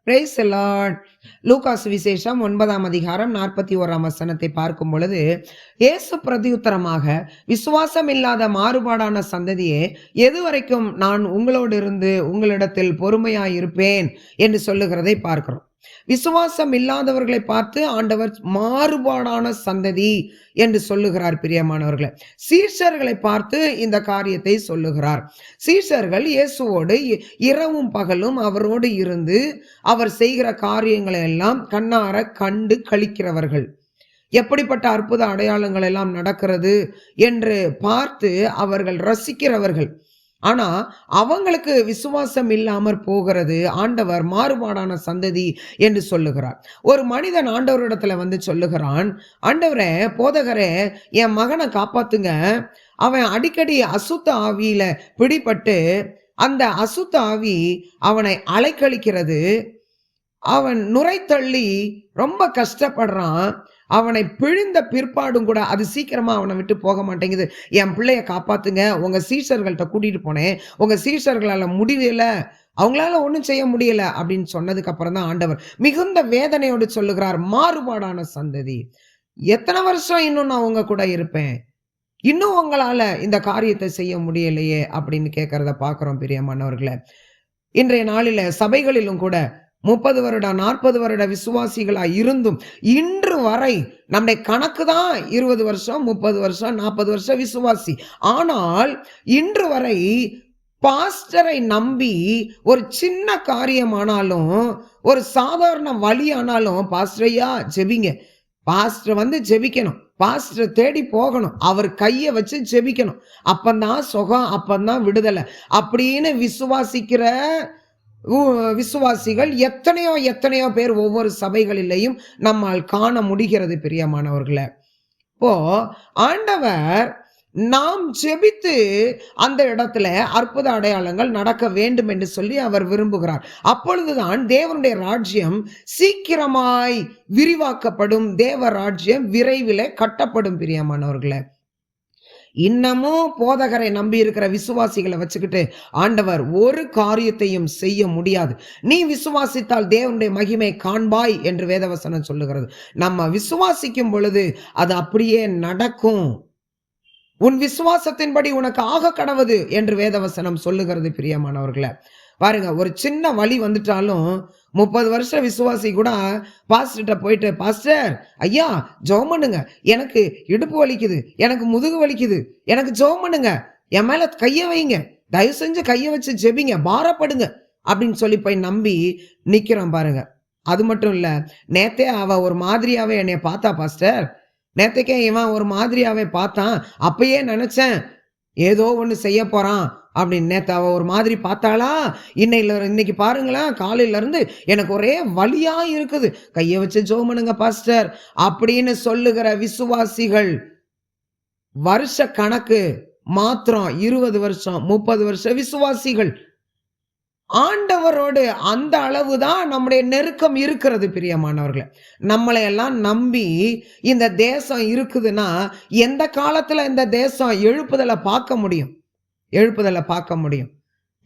Praise the Lord. லூக்கா சுவிசேஷம் 9ஆம் அதிகாரம் 41ஆம் வசனத்தை பார்க்கும் பொழுது, இயேசு பிரதியுத்தரமாக, விசுவாசம் இல்லாத மாறுபாடான சந்ததியே, எதுவரைக்கும் நான் உங்களோடு இருந்து உங்களிடத்தில் பொறுமையாயிருப்பேன் என்று சொல்லுகிறதை பார்க்கிறோம். விசுவாசம் இல்லாதவர்களை பார்த்து ஆண்டவர் மாறுபாடான சந்ததி என்று சொல்லுகிறார். பிரியமானவர்களே, சீஷர்களை பார்த்து இந்த காரியத்தை சொல்லுகிறார். சீஷர்கள் இயேசுவோடு இரவும் பகலும் அவரோடு இருந்து அவர் செய்கிற காரியங்களை எல்லாம் கண்ணார கண்டு களிக்கிறவர்கள். எப்படிப்பட்ட அற்புத அடையாளங்கள் எல்லாம் நடக்கிறது என்று பார்த்து அவர்கள் ரசிக்கிறவர்கள். ஆனா அவங்களுக்கு விசுவாசம் இல்லாமற் போகிறது ஆண்டவர் மாறுபாடான சந்ததி என்று சொல்லுகிறார். ஒரு மனிதன் ஆண்டவரிடத்துல வந்து சொல்லுகிறான், ஆண்டவரே, போதகரே, என் மகனை காப்பாத்துங்க, அவன் அடிக்கடி அசுத்த ஆவியில பிடிபட்டு அந்த அசுத்த ஆவி அவனை அலைக்கழிக்கிறது, அவன் நுரை தள்ளி ரொம்ப கஷ்டப்படுறான், அவனை பிழிந்த பிற்பாடும் கூட அது சீக்கிரமா அவனை விட்டு போக மாட்டேங்குது, என் பிள்ளைய காப்பாத்துங்க, உங்க சீஷர்கள்ட்ட கூட்டிட்டு போனேன், உங்க சீஷர்களால முடியல, அவங்களால ஒன்றும் செய்ய முடியல அப்படின்னு சொன்னதுக்கு அப்புறம் தான் ஆண்டவர் மிகுந்த வேதனையோடு சொல்லுகிறார், மாறுபாடான சந்ததி, எத்தனை வருஷம் இன்னும் நான் உங்க கூட இருப்பேன், இன்னும் உங்களால இந்த காரியத்தை செய்ய முடியலையே அப்படின்னு கேட்கறத பார்க்கிறோம். பிரியமானவர்களே, இன்றைய நாளில சபைகளிலும் கூட 30 வருடம் 40 வருட விசுவாசிகளா இருந்தும் இன்று வரை நம்முடைய கணக்கு தான் 20 வருஷம் 30 வருஷம் 40 வருஷம் விசுவாசி. ஆனால் இன்று வரை பாஸ்டரை நம்பி ஒரு சின்ன காரியமானாலும், ஒரு சாதாரண வழி ஆனாலும், பாஸ்டரையா ஜெபிங்க, பாஸ்டர் வந்து ஜெபிக்கணும், பாஸ்டர் தேடி போகணும், அவர் கையை வச்சு ஜெபிக்கணும், அப்பந்தான் சுகம், அப்பந்தான் விடுதலை அப்படின்னு விசுவாசிக்கிற விசுவாசிகள் எத்தனையோ பேர் ஒவ்வொரு சபைகளிலேயும் நம்மால் காண முடிகிறது. பிரியமானவர்களே, இப்போ ஆண்டவர் நாம் ஜெபித்து அந்த இடத்துல அற்புத அடையாளங்கள் நடக்க வேண்டும் என்று சொல்லி அவர் விரும்புகிறார். அப்பொழுதுதான் தேவனுடைய ராஜ்யம் சீக்கிரமாய் விரிவாக்கப்படும், தேவ ராஜ்யம் விரைவில் கட்டப்படும். பிரியமானவர்களே, இன்னமும் போதகரை நம்பி இருக்கிற விசுவாசிகளை வச்சுக்கிட்டு ஆண்டவர் ஒரு காரியத்தையும் செய்ய முடியாது. நீ விசுவாசித்தால் தேவனுடைய மகிமை காண்பாய் என்று வேதவசனம் சொல்லுகிறது. நம்ம விசுவாசிக்கும் பொழுது அது அப்படியே நடக்கும். உன் விசுவாசத்தின்படி உனக்கு ஆக கடவுது என்று வேதவசனம் சொல்லுகிறது. பிரியமானவர்களே, பாருங்க, ஒரு சின்ன வலி வந்துட்டாலும் 30 வருஷம் விசுவாசி கூட பாஸ்டர்கிட்ட போயிட்டு, பாஸ்டர் ஐயா ஜெபம் பண்ணுங்க, எனக்கு இடுப்பு வலிக்குது, எனக்கு முதுகு வலிக்குது, எனக்கு ஜெபம் பண்ணுங்க, என் மேல கைய வைங்க, தயவு செஞ்சு கைய வச்சு ஜெபிங்க, பாரப்படுங்க அப்படின்னு சொல்லி போய் நம்பி நிக்கிறோம். பாருங்க, அது மட்டும் இல்ல, நேத்தே அவ ஒரு மாதிரியாவே என்னைய பார்த்தா பாஸ்டர், நேத்தைக்கே இவன் ஒரு மாதிரியாவே பார்த்தான், அப்பயே நினைச்சேன் ஏதோ ஒண்ணு செய்ய போறான் அப்படின்னு. நேத்து அவ ஒரு மாதிரி பார்த்தாளா, இன்னைக்கு பாருங்களா, காலையில இருந்து எனக்கு ஒரே வலியா இருக்குது, கையை வச்சு ஜெபம் பண்ணுங்க பாஸ்டர் அப்படின்னு சொல்லுகிற விசுவாசிகள் வருஷ கணக்கு மாத்திரம் 20 வருஷம் 30 வருஷம் விசுவாசிகள். ஆண்டவரோடு அந்த அளவுதான் நம்முடைய நெருக்கம் இருக்கிறது. பிரியமானவர்களே, நம்மளை எல்லாம் நம்பி இந்த தேசம் இருக்குதுன்னா எந்த காலத்துல இந்த தேசம் எழுப்புதலை பார்க்க முடியும்?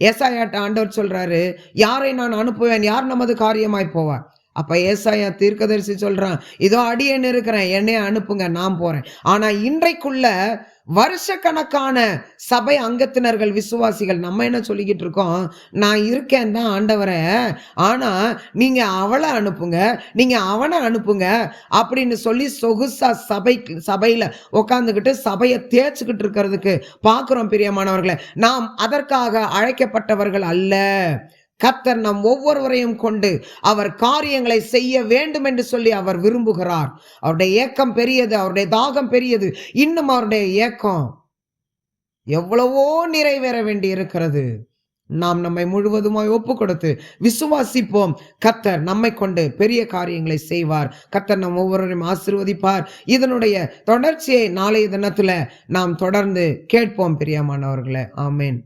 ஏசாயாட்ட ஆண்டவர் சொல்றாரு, யாரை நான் அனுப்புவேன், யார் நமது காரியமாய் போவார்? அப்ப ஏசாயா தீர்க்கதரிசி சொல்றான், இதோ அடியேன் இருக்கிறேன், என்னைய அனுப்புங்க, நான் போறேன். ஆனா இன்றைக்குள்ள வருஷ கணக்கான சபை அங்கத்தினர்கள் விசுவாசிகள் நம்ம என்ன சொல்லிக்கிட்டு இருக்கோம், நான் இருக்கேன் தான் ஆண்டவரே, ஆனா நீங்க அவளை அனுப்புங்க, நீங்க அவனை அனுப்புங்க அப்படின்னு சொல்லி சொகுசா சபையில உட்காந்துக்கிட்டு சபையை தேய்ச்சிக்கிட்டு இருக்கிறதுக்கு பார்க்கிறோம். பிரியமானவர்களே, நாம் அதற்காக அழைக்கப்பட்டவர்கள் அல்ல. கர்த்தர் நம் ஒவ்வொருவரையும் கொண்டு அவர் காரியங்களை செய்ய வேண்டும் என்று சொல்லி அவர் விரும்புகிறார். அவருடைய ஏக்கம் பெரியது, அவருடைய தாகம் பெரியது. இன்னும் அவருடைய ஏக்கம் எவ்வளவோ நிறைவேற வேண்டி இருக்கிறது. நாம் நம்மை முழுவதுமாய் ஒப்பு கொடுத்து விசுவாசிப்போம். கர்த்தர் நம்மை கொண்டு பெரிய காரியங்களை செய்வார். கர்த்தர் நம் ஒவ்வொருவரையும் ஆசீர்வதிப்பார். இதனுடைய தொடர்ச்சியை நாளைய தினத்துல நாம் தொடர்ந்து கேட்போம். பிரியமானவர்களே, ஆமேன்.